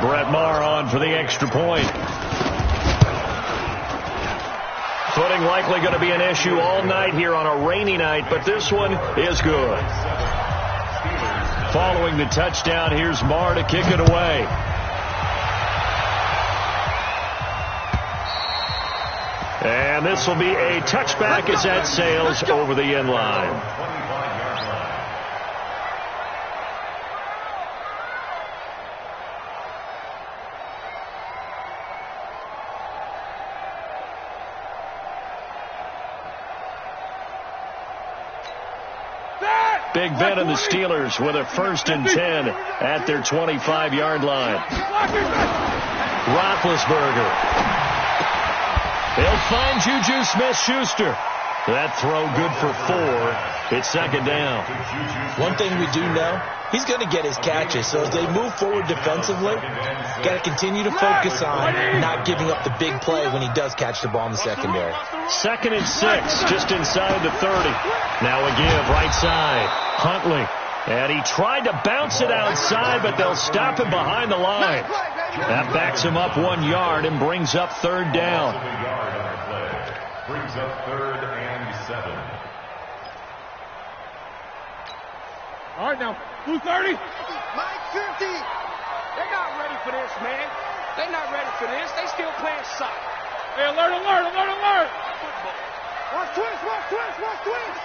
Brett Maher on for the extra point. Footing likely going to be an issue all night here on a rainy night, but this one is good. Following the touchdown, here's Maher to kick it away. And this will be a touchback as that sails over the end line. Big Ben and the Steelers with a 1st and 10 at their 25-yard line. Roethlisberger. They'll find Juju Smith-Schuster. That throw good for 4. It's 2nd down. One thing we do know, he's going to get his catches. So as they move forward defensively, got to continue to focus on not giving up the big play when he does catch the ball in the secondary. 2nd and 6, just inside the 30. Now a give, right side. Huntley. And he tried to bounce it outside, but they'll stop him behind the line. That backs him up 1 yard and brings up 3rd down. Brings up 3rd and 7. All right, now, blue 30. Mike 50. They're not ready for this, man. They're not ready for this. They still playing soccer. Hey, alert, alert, alert, alert. Watch twins, watch twins, watch twins.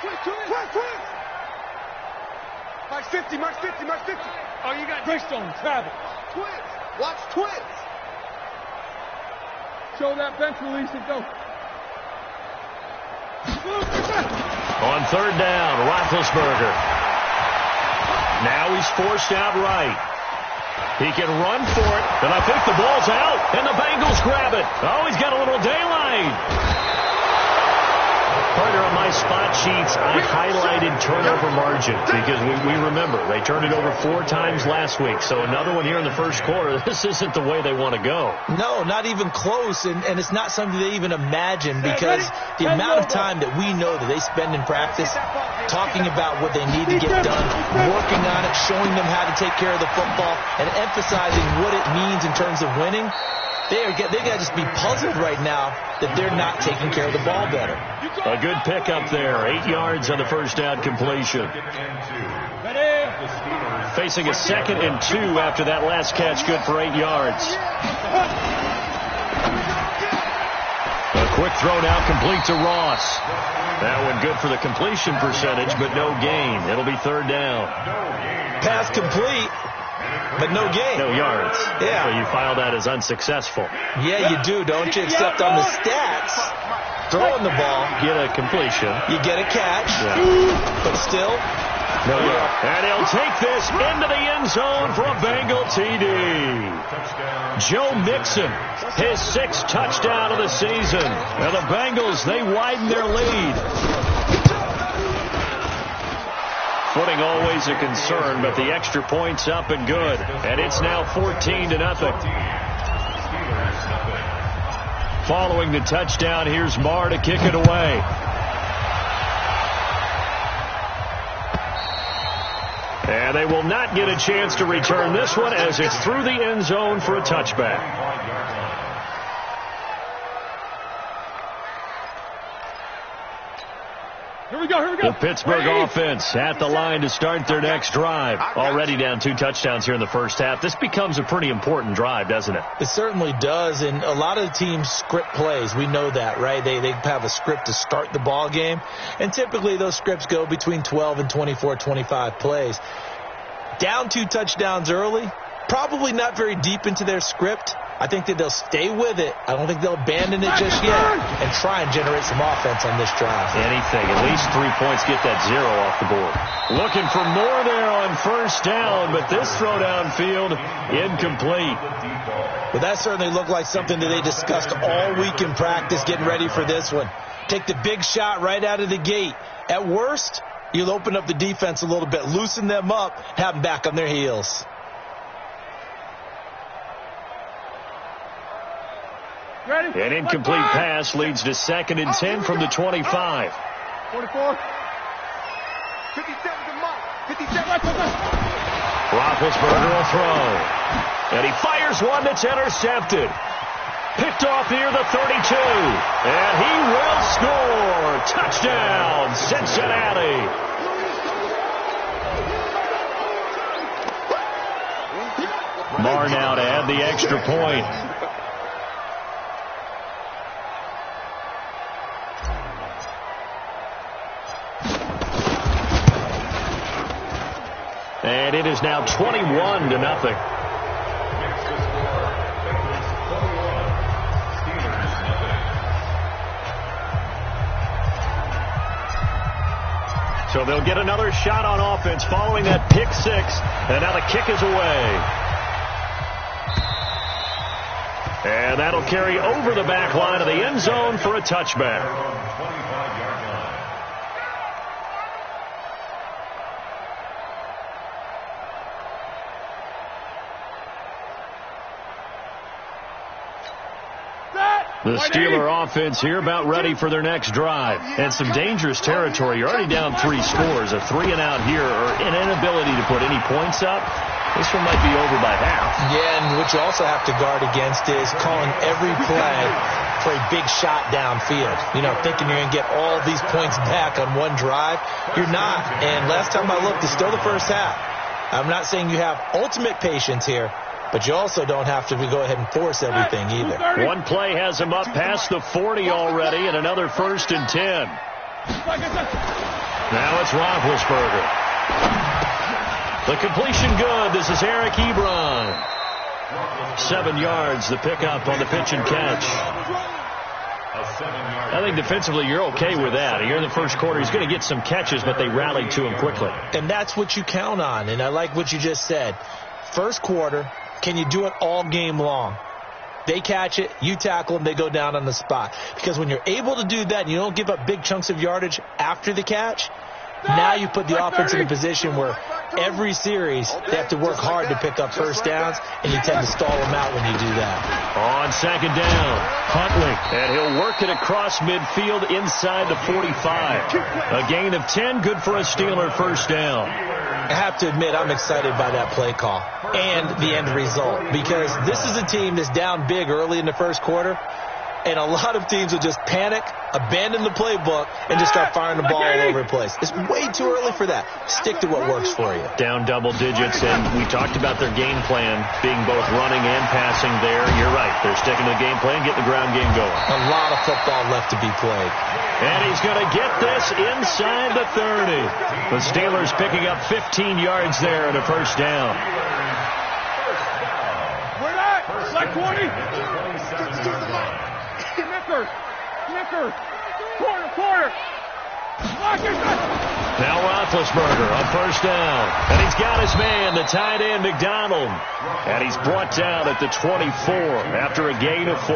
Watch twins. Mike 50, Mike 50, Mike 50. Oh, you got Greystone, travel. Twins. Watch twins. Show that bench release and go. On 3rd down, Roethlisberger. Now he's forced out right. He can run for it, and I think the ball's out, and the Bengals grab it. Oh, he's got a little daylight. Partner, on my spot sheets, I highlighted turnover margin because we remember they turned it over 4 times last week. So another one here in the first quarter. This isn't the way they want to go. No, not even close, and it's not something they even imagine because the amount of time that we know that they spend in practice talking about what they need to get done, working on it, showing them how to take care of the football, and emphasizing what it means in terms of winning. They got to just be puzzled right now that they're not taking care of the ball better. A good pickup there. 8 yards on the 1st down completion. Facing a 2nd and 2 after that last catch, good for 8 yards. A quick throw now complete to Ross. That one good for the completion percentage, but no gain. It'll be 3rd down. Pass complete. But no gain. No yards. Yeah. So you file that as unsuccessful. Yeah, you do, don't you? Except on the stats, throwing the ball. Get a completion. You get a catch. Yeah. But still. No yard. And he'll take this into the end zone for a Bengal TD. Joe Mixon, his 6th touchdown of the season. And the Bengals, they widen their lead. Footing always a concern, but the extra point's up and good. And it's now 14-0. Following the touchdown, here's Maher to kick it away. And they will not get a chance to return this one as it's through the end zone for a touchback. Here we go, here we go. The Pittsburgh offense at the line to start their next drive. Already down 2 touchdowns here in the first half. This becomes a pretty important drive, doesn't it? It certainly does, and a lot of the teams script plays. We know that, right? They have a script to start the ball game, and typically those scripts go between 12 and 24, 25 plays. Down 2 touchdowns early, probably not very deep into their script. I think that they'll stay with it. I don't think they'll abandon it just yet and try and generate some offense on this drive. Anything. At least 3 points, get that 0 off the board. Looking for more there on 1st down, but this throw downfield incomplete. But that certainly looked like something that they discussed all week in practice getting ready for this one. Take the big shot right out of the gate. At worst, you'll open up the defense a little bit, loosen them up, have them back on their heels. Ready? An incomplete pass leads to 2nd and 10 from the 25. 44. 57 to Mike. 57. Roethlisberger will throw. And he fires Here's one that's intercepted. Picked off near the 32. And he will score. Touchdown, Cincinnati. Marr now to add the extra point. And it is now 21-0. So they'll get another shot on offense following that pick six. And now the kick is away. And that'll carry over the back line of the end zone for a touchback. The Steeler offense here about ready for their next drive. And some dangerous territory. You're already down 3 scores. A 3-and-out here or an inability to put any points up. This one might be over by half. Yeah, and what you also have to guard against is calling every play for a big shot downfield. You know, thinking you're going to get all these points back on one drive. You're not. And last time I looked, it's still the first half. I'm not saying you have ultimate patience here, but you also don't have to go ahead and force everything either. One play has him up past the 40 already, and another 1st and 10. Now it's Roethlisberger. The completion good. This is Eric Ebron. 7 yards, the pickup on the pitch and catch. I think defensively you're okay with that. Here in the first quarter, he's going to get some catches, but they rallied to him quickly. And that's what you count on, and I like what you just said. First quarter, can you do it all game long? They catch it, you tackle them, they go down on the spot. Because when you're able to do that and you don't give up big chunks of yardage after the catch, now you put the offense in a position where every series they have to work hard to pick up first downs, and you tend to stall them out when you do that. On 2nd down, Huntley, and he'll work it across midfield inside the 45. A gain of 10, good for a Steeler first down. I have to admit, I'm excited by that play call and the end result, because this is a team that's down big early in the first quarter, and a lot of teams will just panic, abandon the playbook, and just start firing the ball all over the place. It's way too early for that. Stick to what works for you. Down double digits, and we talked about their game plan being both running and passing there. You're right. They're sticking to the game plan, getting the ground game going. A lot of football left to be played. And he's going to get this inside the 30. The Steelers picking up 15 yards there and a first down. Where that? Like 20? Snickers. Quarter. Now Roethlisberger on first down. And he's got his man, the tight end, McDonald. And he's brought down at the 24 after a gain of 4.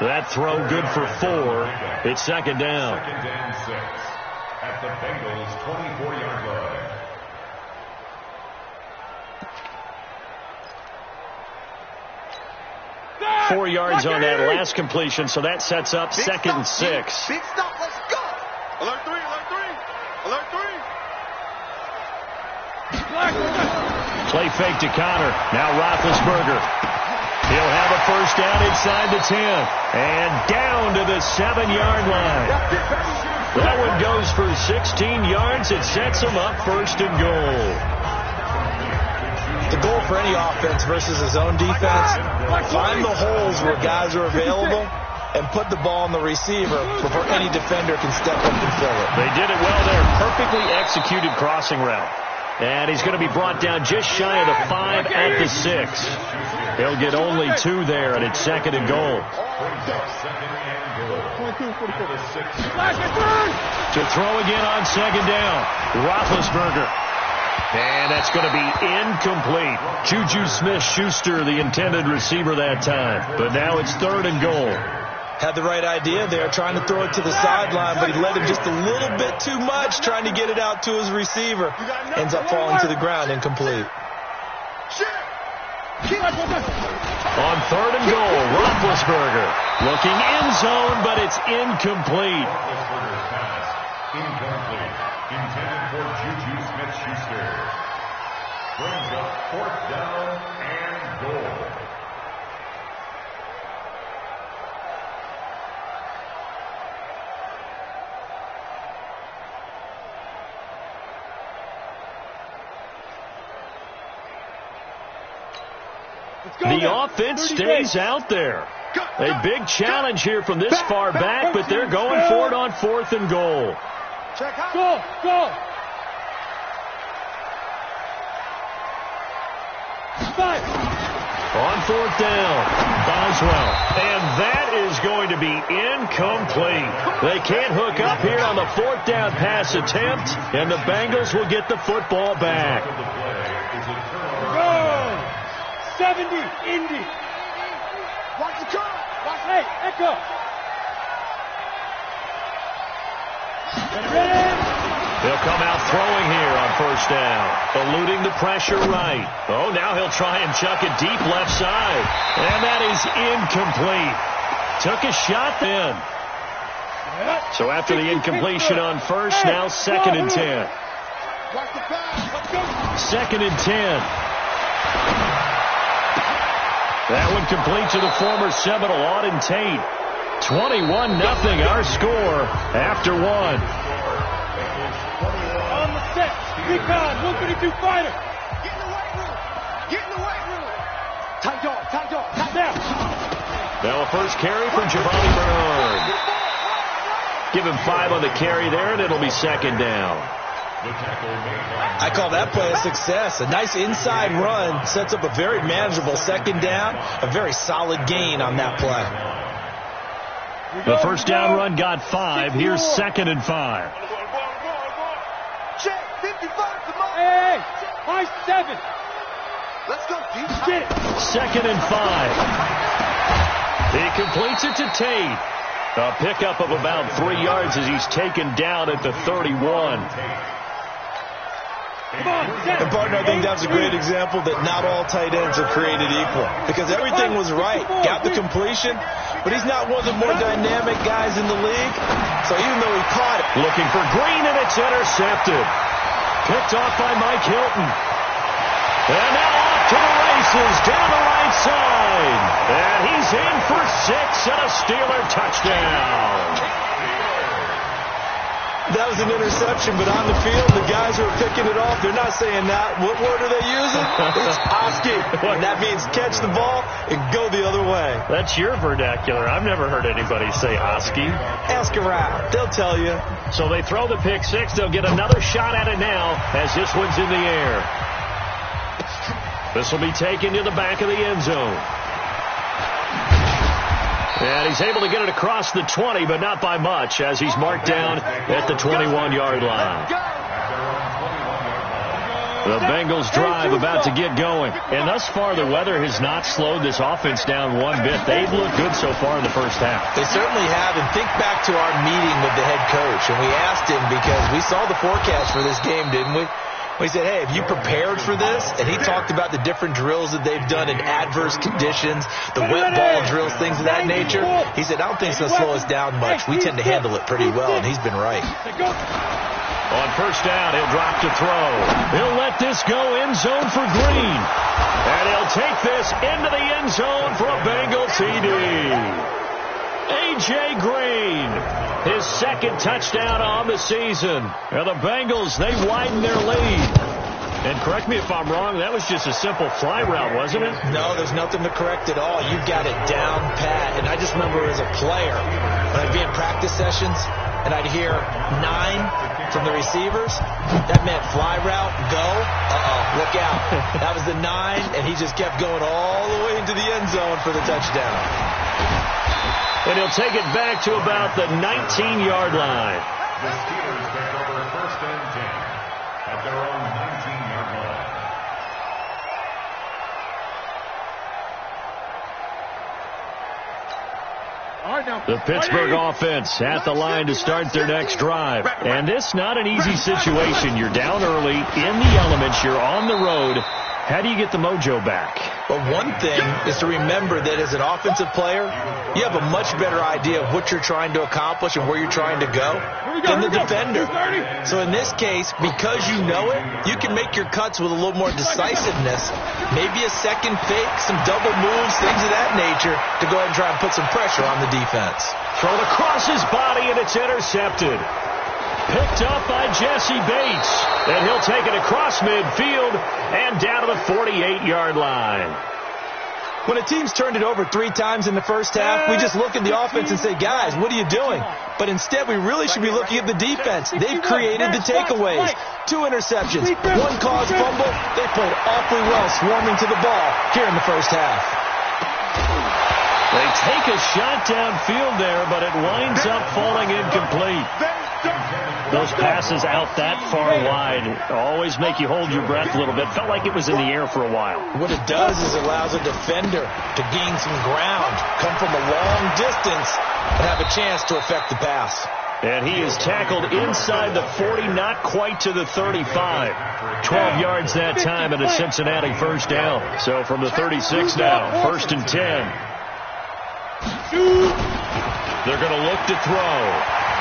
That throw good for 4. It's 2nd down. 2nd and 6 at the Bengals' 24-yard line. That, 4 yards on that last completion, so that sets up 2nd and 6. Big stop, let's go. Alert 3. Play fake to Connor. Now Roethlisberger. He'll have a first down inside the 10. And down to the 7-yard line. That one goes for 16 yards. It sets him up 1st and goal. The goal for any offense versus his own defense, find the holes where guys are available and put the ball on the receiver before any defender can step up and fill it. They did it well there. Perfectly executed crossing route. And he's going to be brought down just shy of the 5 at the 6. He'll get only 2 there, and it's 2nd and goal. To throw again on 2nd down. Roethlisberger. And that's going to be incomplete. Juju Smith-Schuster, the intended receiver that time. But now it's 3rd and goal. Had the right idea there, trying to throw it to the sideline, but he led him just a little bit too much, trying to get it out to his receiver. Ends up falling to the ground, incomplete. On 3rd and goal, Roethlisberger looking end zone, but it's incomplete. Roethlisberger's pass, incomplete. Intended for Juju Smith-Schuster. Brings up 4th down and goal. The offense stays out there. A big challenge here from this far back, but they're going for it on 4th and goal. Go. On 4th down, Boswell. And that is going to be incomplete. They can't hook up here on the 4th down pass attempt, and the Bengals will get the football back. Go! 70, Indy. Watch the car. Hey, Echo. Ready? He'll come out throwing here on 1st down, eluding the pressure right. Oh, now he'll try and chuck it deep left side. And that is incomplete. Took a shot then. So after the incompletion on 1st, now 2nd and 10. 2nd and 10. That one complete to the former Seminole, Auden Tate. 21-0 our score after 1. On the set. Recon, 132 fighter. Get in the weight room. Get in the weight room. Tight dog. Down. Now a first carry for Giovanni Bernard. Give him 5 on the carry there, and it'll be 2nd down. I call that play a success. A nice inside run sets up a very manageable 2nd down. A very solid gain on that play. The first down run got 5. Here's 2nd and 5. Check. 55. Come on. Hey. High 7. Let's go, deep. Get it. 2nd and 5. He completes it to Tate. A pickup of about 3 yards as he's taken down at the 31. And, partner, I think that's a great example that not all tight ends are created equal. Because everything was right. Got the completion, but he's not one of the more dynamic guys in the league. So even though he caught it. Looking for Green, and it's intercepted. Picked off by Mike Hilton. And now off to the races down the right side. And he's in for 6 and a Steeler touchdown. That was an interception, but on the field, the guys who are picking it off, they're not saying that. What word are they using? It's Oski. And that means catch the ball and go the other way. That's your vernacular. I've never heard anybody say Oski. Ask around. They'll tell you. So they throw the pick 6. They'll get another shot at it now as this one's in the air. This will be taken to the back of the end zone. And he's able to get it across the 20, but not by much, as he's marked down at the 21-yard line. The Bengals drive about to get going. And thus far, the weather has not slowed this offense down one bit. They've looked good so far in the first half. They certainly have. And think back to our meeting with the head coach. And we asked him, because we saw the forecast for this game, didn't we? We said, hey, have you prepared for this? And he talked about the different drills that they've done in adverse conditions, the wet ball drills, things of that nature. He said, I don't think it's going to slow us down much. We tend to handle it pretty well, and he's been right. On first down, he'll drop to throw. He'll let this go end zone for Green. And he'll take this into the end zone for a Bengal TD. A.J. Green, his 2nd touchdown on the season. And the Bengals, they widen their lead. And correct me if I'm wrong, that was just a simple fly route, wasn't it? No, there's nothing to correct at all. You got it down pat. And I just remember as a player, when I'd be in practice sessions, and I'd hear 9 from the receivers, that meant fly route, go. Uh-oh, look out. That was the 9, and he just kept going all the way into the end zone for the touchdown. And he'll take it back to about the 19-yard line. The Steelers take over 1st and 10 at their own 19-yard line. The Pittsburgh offense at the line to start their next drive. And this not an easy situation. You're down early, in the elements, you're on the road. How do you get the mojo back? Well, one thing is to remember that as an offensive player, you have a much better idea of what you're trying to accomplish and where you're trying to go than the defender. So in this case, because you know it, you can make your cuts with a little more decisiveness, maybe a second fake, some double moves, things of that nature, to go ahead and try and put some pressure on the defense. Thrown across his body, and it's intercepted. Picked up by Jesse Bates. And he'll take it across midfield and down to the 48-yard line. When a team's turned it over 3 times in the first half, we just look at the offense and say, guys, what are you doing? But instead, we really should be looking at the defense. They've created the takeaways. 2 interceptions, 1 caused fumble. They played awfully well swarming to the ball here in the first half. They take a shot downfield there, but it winds up falling incomplete. Those passes out that far wide always make you hold your breath a little bit. Felt like it was in the air for a while. What it does is it allows a defender to gain some ground, come from a long distance, and have a chance to affect the pass. And he is tackled inside the 40, not quite to the 35. 12 yards that time and a Cincinnati first down. So from the 36 now, 1st and 10. They're going to look to throw.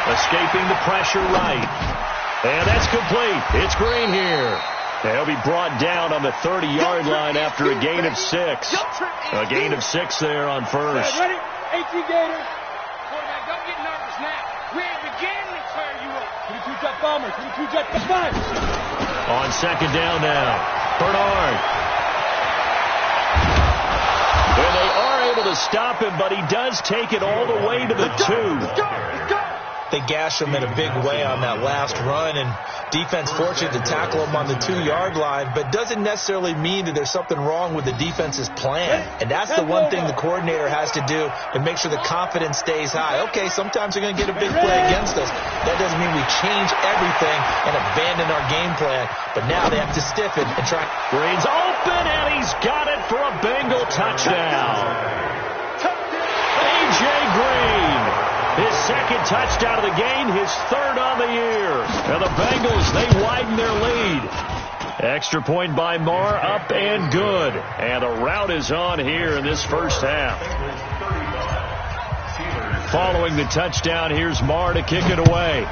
Escaping the pressure right. And that's complete. It's Green here. He'll be brought down on the 30-yard line after a gain of 6. A gain of 6 there on first. Ready? 18 Gators. Quarterback, don't get nervous now. We ain't beginning to tear you up. 22 jet bombers. 22 jet bombers. On 2nd down now. Bernard. And they are able to stop him, but he does take it all the way to the 2. They gash him in a big way on that last run, and defense fortunate to tackle him on the 2-yard line, but doesn't necessarily mean that there's something wrong with the defense's plan. And that's the one thing the coordinator has to do to make sure the confidence stays high. Okay, sometimes they're going to get a big play against us. That doesn't mean we change everything and abandon our game plan, but now they have to stiffen and try. Green's open, and he's got it for a Bengal touchdown. A.J. Green. His 2nd touchdown of the game, his 3rd on the year. And the Bengals, they widen their lead. Extra point by Marr, up and good. And the route is on here in this first half. Following the touchdown, here's Marr to kick it away.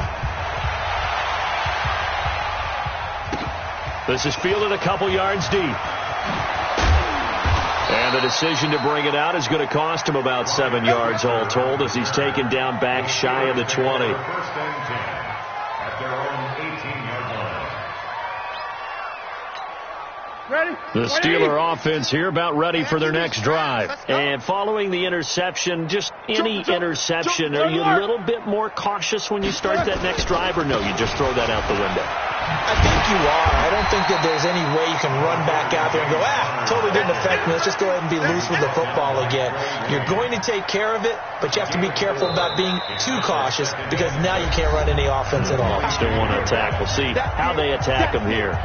This is fielded a couple yards deep. And the decision to bring it out is going to cost him about 7 yards all told as he's taken down back shy of the 20. 1st and 10 at their own 18-yard line. Ready? The Steeler offense here about ready for their next drive. And following the interception, just any interception, are you a little bit more cautious when you start that next drive, or no, you just throw that out the window? I think you are. I don't think that there's any way you can run back out there and go, totally didn't affect me. Let's just go ahead and be loose with the football again. You're going to take care of it, but you have to be careful about being too cautious because now you can't run any offense at all. Still want to attack. We'll see how they attack him here.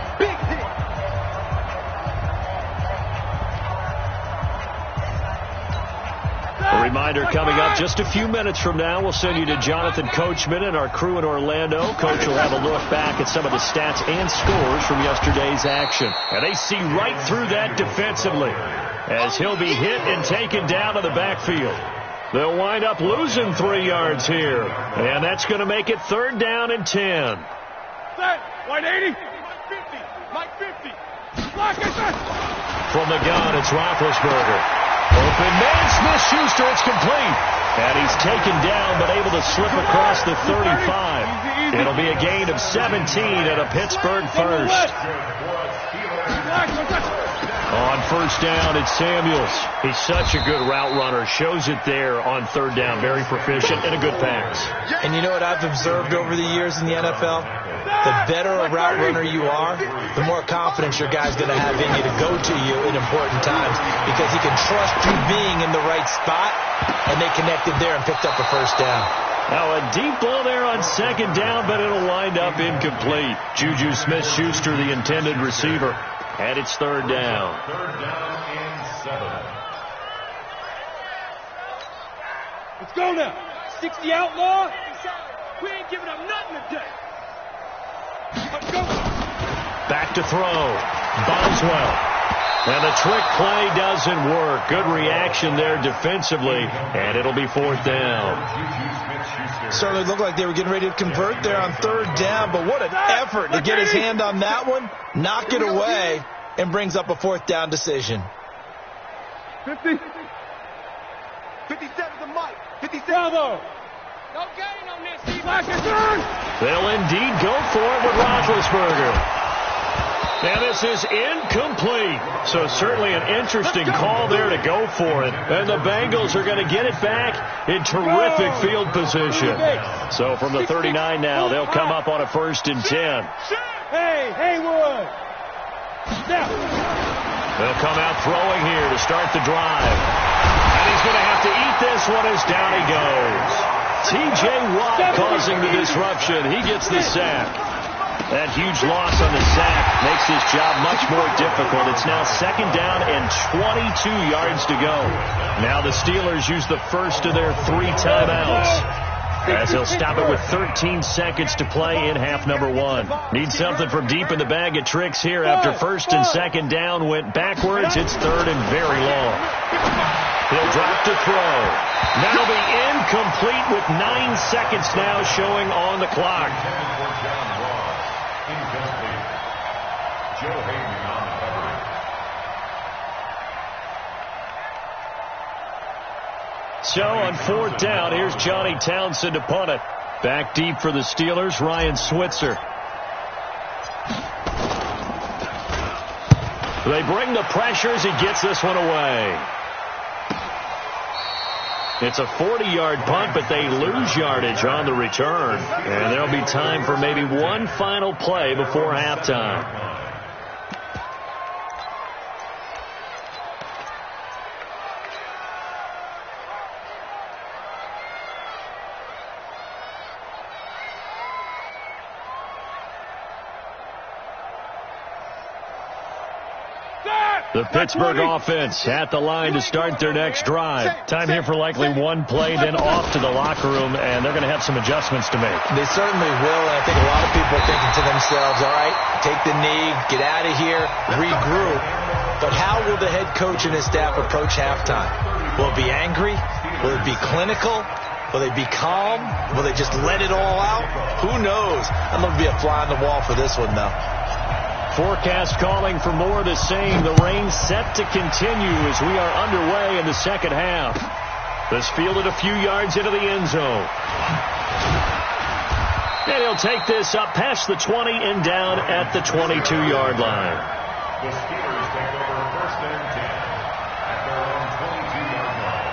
A reminder coming up just a few minutes from now. We'll send you to Jonathan Coachman and our crew in Orlando. Coach will have a look back at some of the stats and scores from yesterday's action. And they see right through that defensively as he'll be hit and taken down to the backfield. They'll wind up losing 3 yards here. And that's going to make it 3rd down and 10. Set. 180. Mike 50. Block it. From the gun, it's Roethlisberger. Open man, Smith-Schuster, it's complete. And he's taken down, but able to slip across the 35. It'll be a gain of 17 and a Pittsburgh first. On 1st down, it's Samuels. He's such a good route runner. Shows it there on 3rd down. Very proficient and a good pass. And you know what I've observed over the years in the NFL? The better a route runner you are, the more confidence your guy's going to have in you to go to you in important times because he can trust you being in the right spot, and they connected there and picked up the 1st down. Now a deep ball there on 2nd down, but it'll wind up incomplete. Juju Smith-Schuster, the intended receiver. And it's 3rd down. 3rd down and 7. Let's go now. 60 outlaw. We ain't giving up nothing today. Let's go. Back to throw. Boswell. And the trick play doesn't work. Good reaction there defensively. And it'll be 4th down. Certainly looked like they were getting ready to convert there on 3rd down, but what an effort to get his hand on that one, knock it away, and brings up a 4th down decision. 50. 57 to Mike. 57. Bravo. No gain on this. They'll indeed go for it with Roethlisberger. And this is incomplete. So certainly an interesting call there to go for it. And the Bengals are going to get it back in terrific field position. So from the 39 now, they'll come up on a 1st and 10. Hey, Haywood. Now. They'll come out throwing here to start the drive. And he's going to have to eat this one as down he goes. T.J. Watt causing the disruption. He gets the sack. That huge loss on the sack makes his job much more difficult. It's now 2nd down and 22 yards to go. Now the Steelers use the first of their 3 timeouts, as they'll stop it with 13 seconds to play in half number 1. Need something from deep in the bag of tricks here after 1st and 2nd down went backwards. It's 3rd and very long. He'll drop to throw. That'll be incomplete with 9 seconds now showing on the clock. So on 4th down, here's Johnny Townsend to punt it. Back deep for the Steelers, Ryan Switzer. They bring the pressure as he gets this one away. It's a 40-yard punt, but they lose yardage on the return. And there'll be time for maybe one final play before halftime. The Pittsburgh offense at the line to start their next drive. Time here for likely one play, then off to the locker room, and they're going to have some adjustments to make. They certainly will, and I think a lot of people are thinking to themselves, all right, take the knee, get out of here, regroup. But how will the head coach and his staff approach halftime? Will it be angry? Will it be clinical? Will they be calm? Will they just let it all out? Who knows? I'm going to be a fly on the wall for this one, though. Forecast calling for more of the same. The rain set to continue as we are underway in the 2nd half. This fielded a few yards into the end zone. And he'll take this up past the 20 and down at the 22-yard line. The Steelers take over 1st and 10 at their own 22-yard line.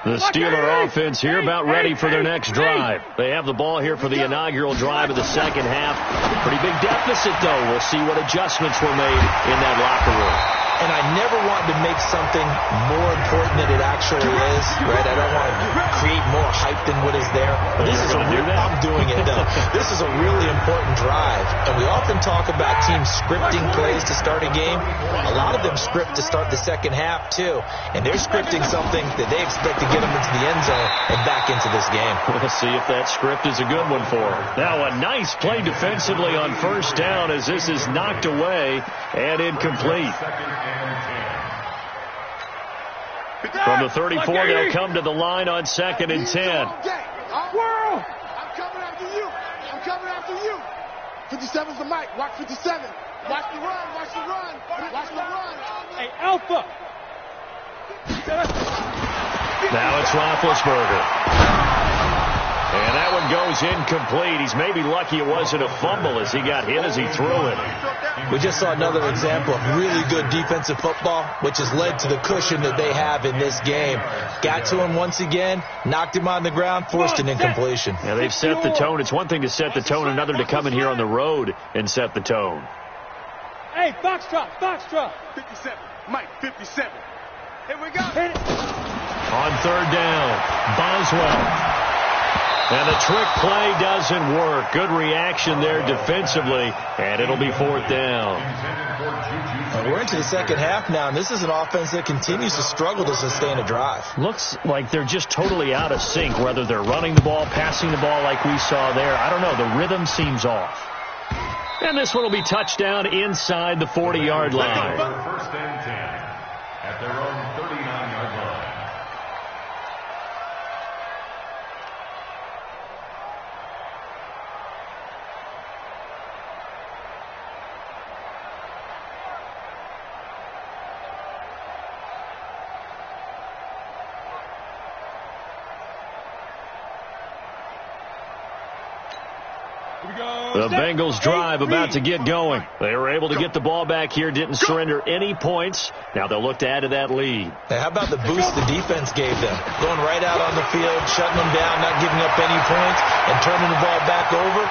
The Steeler offense here about ready for their next drive. They have the ball here for the inaugural drive of the 2nd half. Pretty big deficit, though. We'll see what adjustments were made in that locker room. And I never want to make something more important than it actually is, right? I don't want to create more hype than what is there. But this is I'm doing it, though. This is a really important drive. And we often talk about teams scripting plays to start a game. A lot of them script to start the 2nd half, too. And they're scripting something that they expect to get them into the end zone and back into this game. We'll see if that script is a good one for them. Now, a nice play defensively on 1st down as this is knocked away and incomplete. From the 34, they'll come to the line on 2nd and 10. I'm coming after you. I'm coming after you. 57's the mic. Watch 57. Watch the run. Watch the run. Watch the run. Hey, Alpha. Now it's Roethlisberger. And that one goes incomplete. He's maybe lucky it wasn't a fumble as he got hit as he threw it. We just saw another example of really good defensive football, which has led to the cushion that they have in this game. Got to him once again, knocked him on the ground, forced an incompletion. Yeah, they've set the tone. It's one thing to set the tone, another to come in here on the road and set the tone. Hey, Foxtrot, Foxtrot. 57. Mike, 57. Here we go. Hit it. On 3rd down, Boswell. And the trick play doesn't work. Good reaction there defensively, and it'll be 4th down. We're into the 2nd half now, and this is an offense that continues to struggle to sustain a drive. Looks like they're just totally out of sync, whether they're running the ball, passing the ball like we saw there. I don't know. The rhythm seems off. And this one will be touchdown inside the 40-yard line. 1st and 10 at their own 39-yard line. The Bengals drive about to get going. They were able to get the ball back here, didn't surrender any points. Now they'll look to add to that lead. Hey, how about the boost the defense gave them? Going right out on the field, shutting them down, not giving up any points, and turning the ball back over.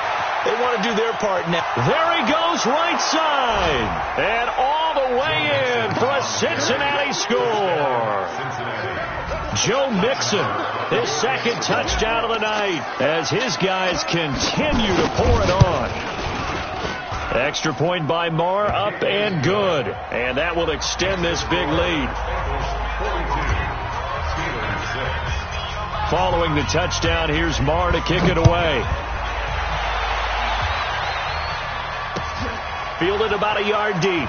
They want to do their part now. There he goes, right side. And all the way in for a Cincinnati score. Joe Mixon, his second touchdown of the night as his guys continue to pour it on. Extra point by Marr, up and good. And that will extend this big lead. Following the touchdown, here's Marr to kick it away. Fielded about a yard deep.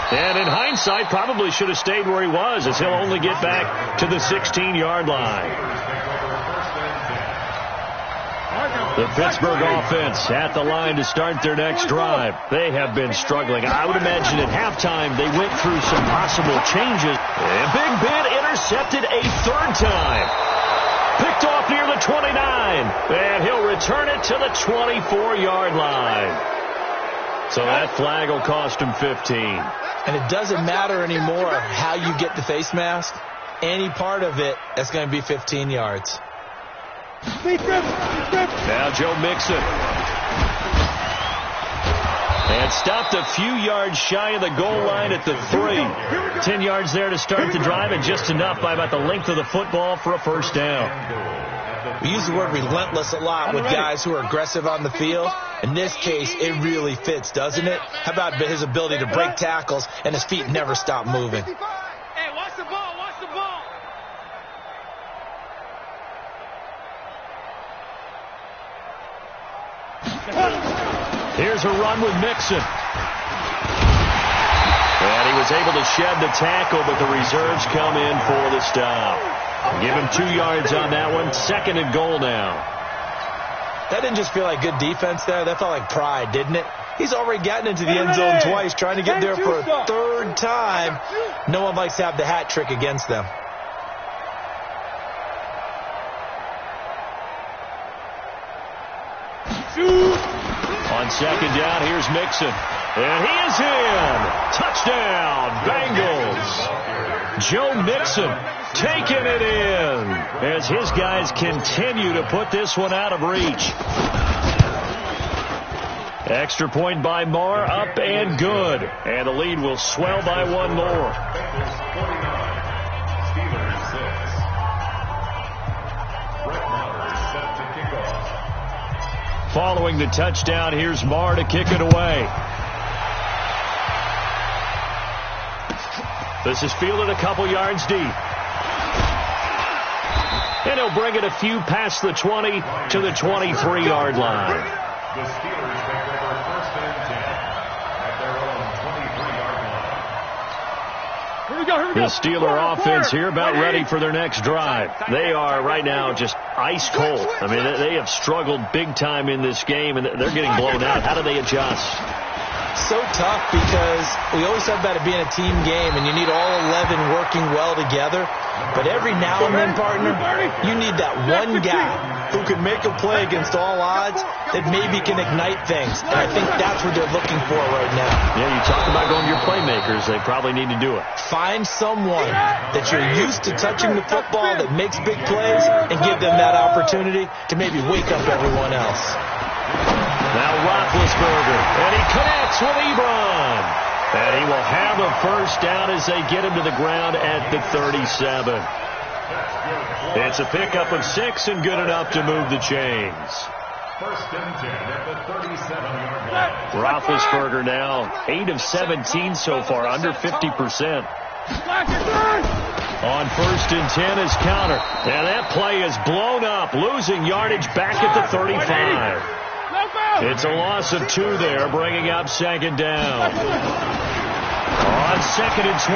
And in hindsight, probably should have stayed where he was, as he'll only get back to the 16-yard line. The Pittsburgh offense at the line to start their next drive. They have been struggling. I would imagine at halftime they went through some possible changes. And Big Ben intercepted a third time. Picked off near the 29. And he'll return it to the 24-yard line. So that flag will cost him 15. And it doesn't matter anymore how you get the face mask. Any part of it, that's going to be 15 yards. Now Joe Mixon. And stopped a few yards shy of the goal line at the 3. 10 yards there to start the drive, and just enough by about the length of the football for a first down. We use the word relentless a lot with guys who are aggressive on the field. In this case, it really fits, doesn't it? How about his ability to break tackles and his feet never stop moving? Hey, watch the ball, watch the ball. Here's a run with Mixon. And he was able to shed the tackle, but the reserves come in for the stop. Give him 2 yards on that one. Second and goal now. That didn't just feel like good defense there. That felt like pride, didn't it? He's already gotten into the end zone twice, trying to get there for a third time. No one likes to have the hat trick against them. On second down, here's Mixon. And he is in. Touchdown, Bengals. Joe Mixon taking it in as his guys continue to put this one out of reach. Extra point by Marr, up and good. And the lead will swell by one more. Following the touchdown, here's Marr to kick it away. This is fielded a couple yards deep. And he'll bring it a few past the 20 to the 23-yard line. The Steelers take over first and 10 at their own 23-yard line. Here we go. The Steeler offense here about ready for their next drive. They are right now just ice cold. I mean, they have struggled big time in this game, and they're getting blown out. How do they adjust? So tough because we always talk about it being a team game, and you need all 11 working well together. But every now and then, partner, you need that one guy who can make a play against all odds that maybe can ignite things. And I think that's what they're looking for right now. Yeah, you talk about going to your playmakers. They probably need to do it. Find someone that you're used to touching the football that makes big plays and give them that opportunity to maybe wake up everyone else. Now Roethlisberger, and he connects with Ebron. And he will have a first down as they get him to the ground at the 37. It's a pickup of 6 and good enough to move the chains. First and 10 at the 37-yard line. Roethlisberger now 8 of 17 so far, under 50%. On first and 10 is counter. And that play is blown up, losing yardage back at the 35. It's a loss of 2 there, bringing up second down. On second and 12,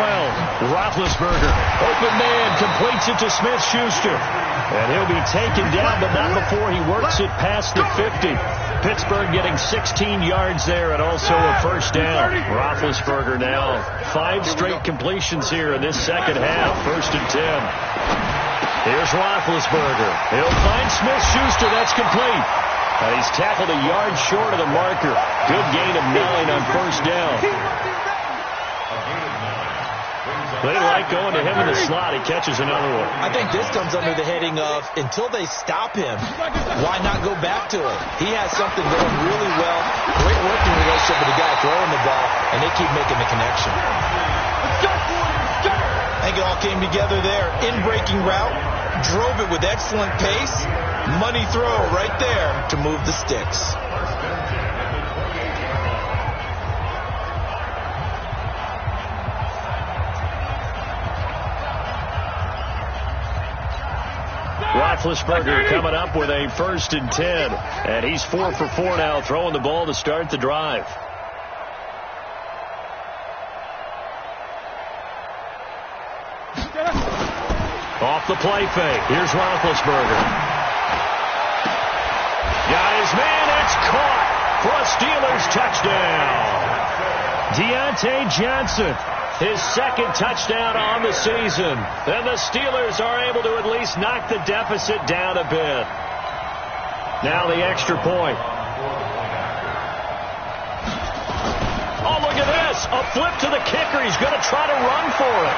Roethlisberger, open man, completes it to Smith-Schuster. And he'll be taken down, but not before he works it past the 50. Pittsburgh getting 16 yards there and also a first down. Roethlisberger now 5 straight completions here in this second half, first and 10. Here's Roethlisberger. He'll find Smith-Schuster. That's complete. And he's tackled a yard short of the marker. Good gain of 9 on first down. They like going to him in the slot. He catches another one. I think this comes under the heading of, until they stop him, why not go back to it? He has something going really well. Great working relationship with the guy throwing the ball, and they keep making the connection. I think it all came together there. In-breaking route, drove it with excellent pace. Money throw right there to move the sticks. Roethlisberger coming up with a 1st and 10. And he's 4 for 4 now, throwing the ball to start the drive. Off the play fake. Here's Roethlisberger. Got his man. It's caught for a Steelers touchdown. Deontay Johnson, his 2nd touchdown on the season. And the Steelers are able to at least knock the deficit down a bit. Now the extra point. Oh, look at this. A flip to the kicker. He's going to try to run for it.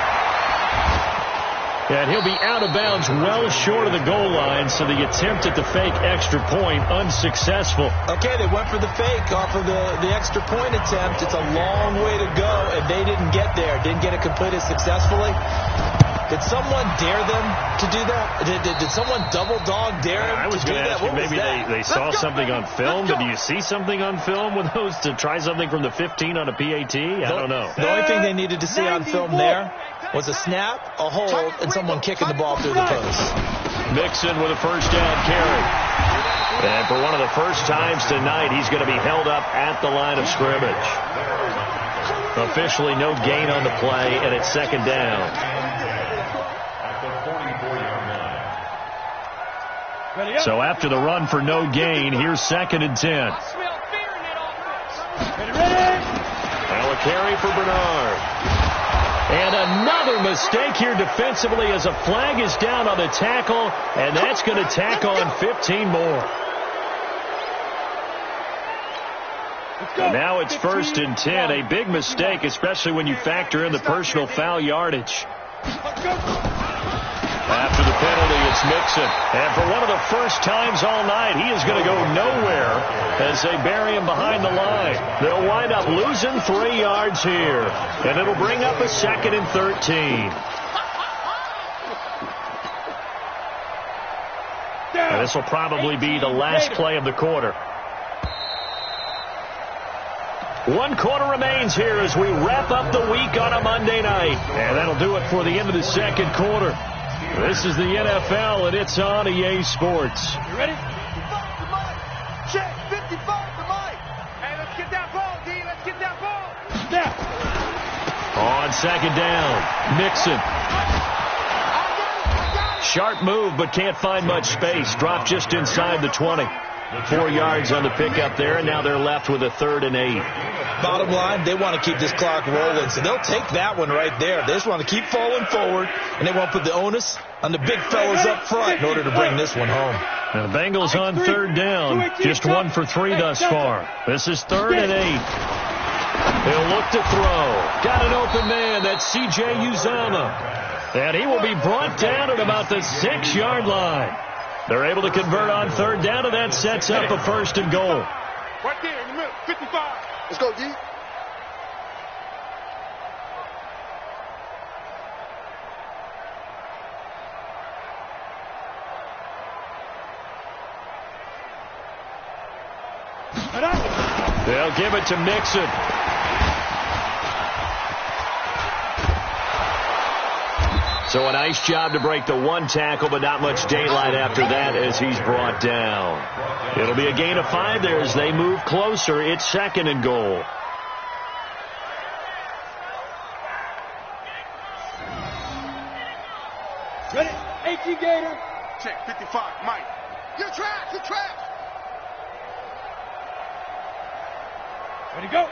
And he'll be out of bounds well short of the goal line, so the attempt at the fake extra point unsuccessful. Okay, they went for the fake off of the extra point attempt. It's a long way to go, and they didn't get there. Didn't get it completed successfully. Did someone dare them to do that? Did someone double dog dare them to do that? I was going to ask you, maybe they saw something on film. Did you see something on film with those to try something from the 15 on a PAT? I don't know. The only thing they needed to see on film there was a snap, a hold, and someone kicking the ball through the post. Mixon with a 1st down carry. And for one of the first times tonight, he's going to be held up at the line of scrimmage. Officially no gain on the play, and it's 2nd down. So after the run for no gain, here's 2nd and 10. Now a carry for Bernard. And another mistake here defensively as a flag is down on the tackle, and that's going to tack on 15 more. And now it's 1st and 10. A big mistake, especially when you factor in the personal foul yardage. After the penalty, it's Mixon. And for one of the first times all night, he is going to go nowhere as they bury him behind the line. They'll wind up losing 3 yards here. And it'll bring up a 2nd and 13. And this will probably be the last play of the quarter. 1 quarter remains here as we wrap up the week on a Monday night. And that'll do it for the end of the 2nd quarter. This is the NFL, and it's on EA Sports. You ready? 55 to Mike. Check. 55 to Mike. Hey, let's get that ball, D. Let's get that ball. Now. On 2nd down, Mixon. Sharp move, but can't find much space. Dropped just inside the 20. 4 yards on the pickup there, and now they're left with a 3rd and 8. Bottom line, they want to keep this clock rolling, so they'll take that one right there. They just want to keep falling forward, and they want to put the onus on the big fellas up front in order to bring this one home. Now the Bengals on 3rd down, just 1 for 3 thus far. This is 3rd and 8. He'll look to throw. Got an open man. That's C.J. Uzomah. And he will be brought down at about the 6-yard line. They're able to convert on 3rd down, and that sets up a 1st and goal. Right there in the middle. 55. Let's go, D. They'll give it to Mixon. So a nice job to break the 1 tackle, but not much daylight after that as he's brought down. It'll be a gain of 5 there as they move closer. It's 2nd and goal. Ready? 18 Gator. Check. 55. Mike. You're trapped. You're trapped. Ready, go.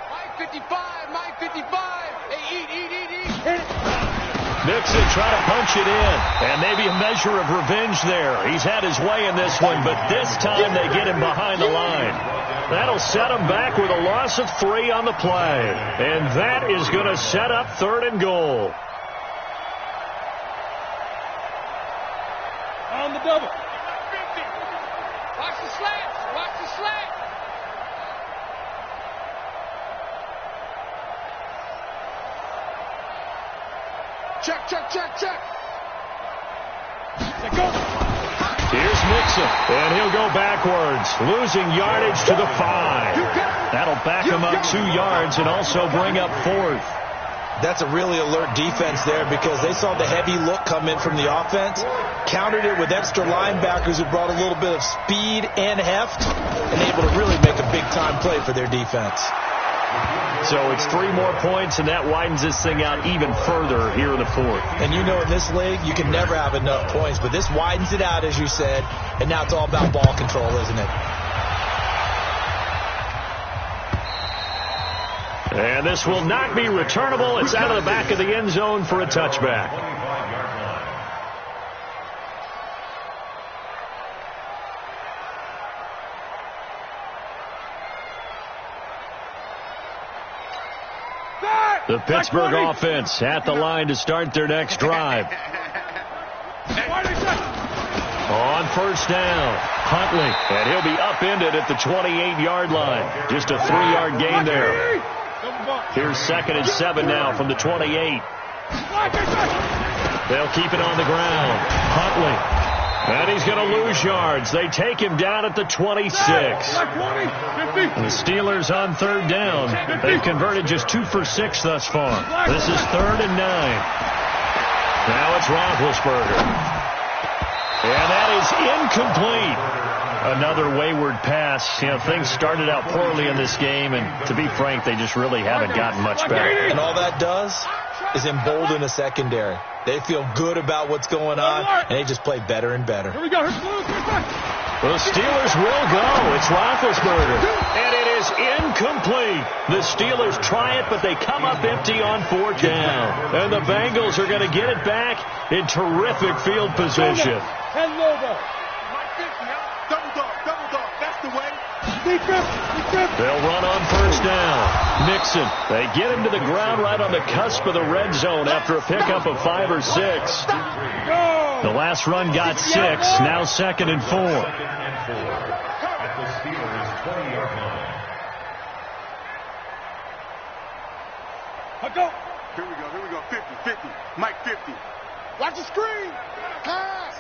Mike 55. Mike 55. Hey, eat. Hit it. Nixon trying to punch it in. And maybe a measure of revenge there. He's had his way in this one, but this time they get him behind the line. That'll set him back with a loss of 3 on the play. And that is going to set up 3rd and goal. On the double. Watch the slants. Watch the slant. Check, check, check, check. Let go. Here's Nixon, and he'll go backwards, losing yardage to the 5. That'll back him up 2 yards and also bring up 4th. That's a really alert defense there because they saw the heavy look come in from the offense, countered it with extra linebackers who brought a little bit of speed and heft, and able to really make a big-time play for their defense. So it's 3 more points, and that widens this thing out even further here in the 4th. And you know in this league, you can never have enough points, but this widens it out, as you said, and now it's all about ball control, isn't it? And this will not be returnable. It's out of the back of the end zone for a touchback. The Pittsburgh offense at the line to start their next drive. On 1st down, Huntley, and he'll be upended at the 28-yard line. Just a 3-yard gain there. Here's 2nd and 7 now from the 28. They'll keep it on the ground. Huntley, and he's going to lose yards. They take him down at the 26. The Steelers on 3rd down. They've converted just 2 for 6 thus far. This is 3rd and 9. Now it's Roethlisberger. And that is incomplete. Another wayward pass. You know, things started out poorly in this game, and to be frank, they just really haven't gotten much better. And all that does is embolden the secondary. They feel good about what's going on, and they just play better and better. Here we go. The Steelers will go. It's Roethlisberger. And it is incomplete. The Steelers try it, but they come up empty on 4th down. And the Bengals are going to get it back in terrific field position. And Lobo. Double dog, double dog. That's the way. They'll run on 1st down. Nixon, they get him to the ground right on the cusp of the red zone after a pickup of 5 or 6. The last run got 6, now 2nd and 4. At the Steelers' 20-yard line. Here we go. 50. Mike 50. Watch the screen. Pass.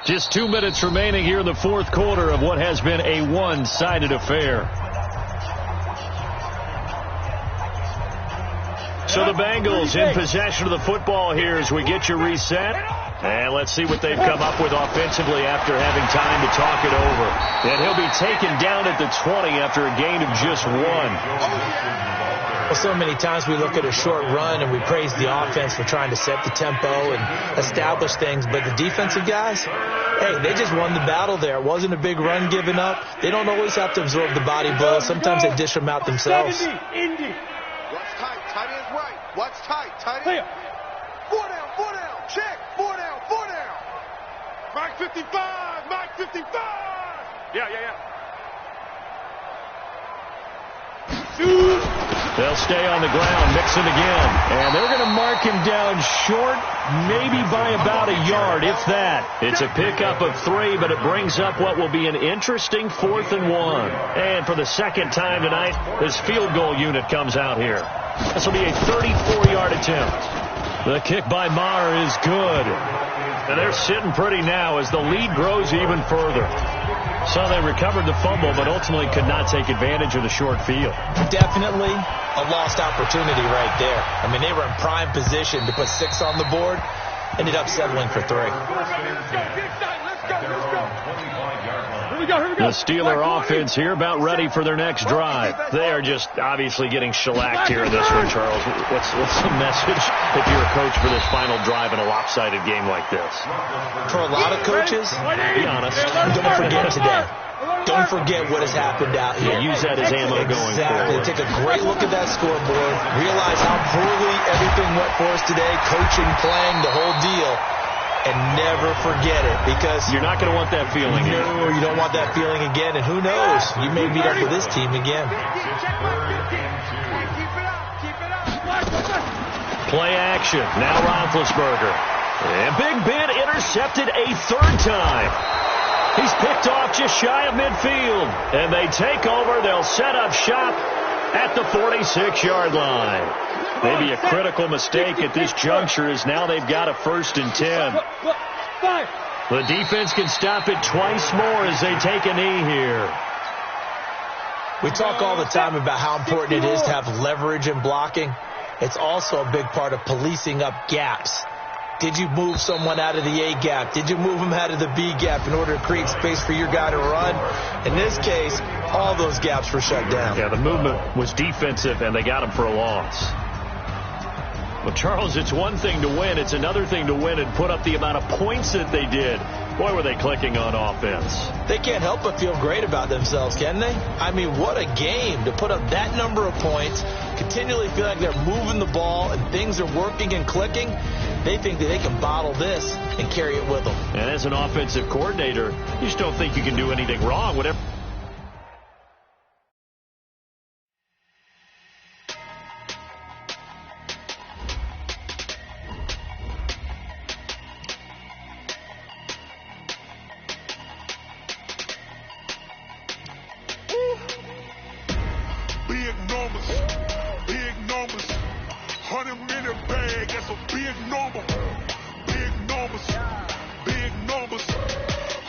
Just 2 minutes remaining here in the 4th quarter of what has been a one-sided affair. So the Bengals in possession of the football here as we get you reset. And let's see what they've come up with offensively after having time to talk it over. And he'll be taken down at the 20 after a gain of just 1. Well, so many times we look at a short run and we praise the offense for trying to set the tempo and establish things. But the defensive guys, hey, they just won the battle there. It wasn't a big run given up. They don't always have to absorb the body blows. Sometimes they dish them out themselves. Indy. Watch tight. Tight end's right. Watch tight. Tight end. 4 down. Check. 4 down. Mike 55. Mike 55. Yeah. They'll stay on the ground, Nixon again. And they're going to mark him down short, maybe by about a yard, if that. It's a pickup of 3, but it brings up what will be an interesting 4th and 1. And for the 2nd time tonight, this field goal unit comes out here. This will be a 34-yard attempt. The kick by Maher is good. And they're sitting pretty now as the lead grows even further. So they recovered the fumble, but ultimately could not take advantage of the short field. Definitely a lost opportunity right there. I mean, they were in prime position to put 6 on the board. Ended up settling for 3. Let's go. The Steeler offense here about ready for their next drive. They are just obviously getting shellacked here in this one, Charles. What's the message if you're a coach for this final drive in a lopsided game like this? For a lot of coaches, Be honest. don't forget today. Don't forget what has happened out here. Use that as ammo going forward. Exactly. Take a great look at that scoreboard. Realize how poorly everything went for us today. Coaching, playing, the whole deal. And never forget it, because you're not going to want that feeling. No, you don't want that feeling again. And who knows? You may meet up with this team again. Play action. Now Roethlisberger. And Big Ben intercepted a third time. He's picked off just shy of midfield. And they take over. They'll set up shop at the 46-yard line. Maybe a critical mistake at this juncture, as now they've got a 1st and 10. The defense can stop it twice more as they take a knee here. We talk all the time about how important it is to have leverage in blocking. It's also a big part of policing up gaps. Did you move someone out of the A gap? Did you move them out of the B gap in order to create space for your guy to run? In this case, all those gaps were shut down. Yeah, the movement was defensive, and they got him for a loss. Well, Charles, it's one thing to win. It's another thing to win and put up the amount of points that they did. Boy, were they clicking on offense. They can't help but feel great about themselves, can they? I mean, what a game to put up that number of points, continually feel like they're moving the ball and things are working and clicking. They think that they can bottle this and carry it with them. And as an offensive coordinator, you just don't think you can do anything wrong. Whatever. Big numbers, 100-minute bag, that's a big number. Big numbers,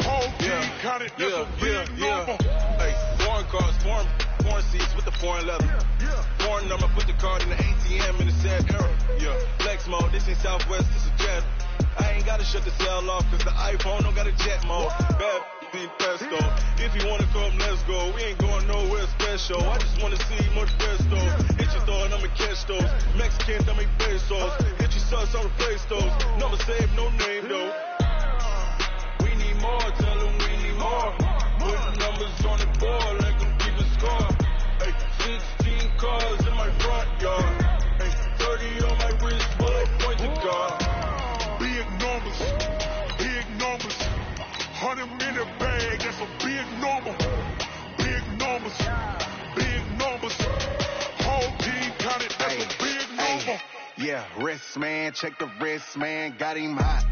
whole team counted, that's a big number. Hey, foreign cars, foreign seats with the foreign leather. Foreign number, put the card in the ATM in the sad era. Yeah, flex mode, this ain't Southwest, this is jet. I ain't gotta shut the cell off, cause the iPhone don't got a jet mode. Bad be pesto. If you wanna come, let's go. We ain't going nowhere special. I just wanna see much presto. Hit your thought, I'ma catch those. Mexican, I make pesos. Hit your sauce, I'll replace those. Number save, no name though. We need more, tell them we need more. Put numbers on the board like I'm keeping score. Hey, 16 cars in my front yard. Hey, 30 on my wrist, bullet point to God. Big numbers, 100-minute bag, that's a big number. Big numbers, whole team counted, that's a big number. Yeah, wrist man, check the wrist man, got him hot.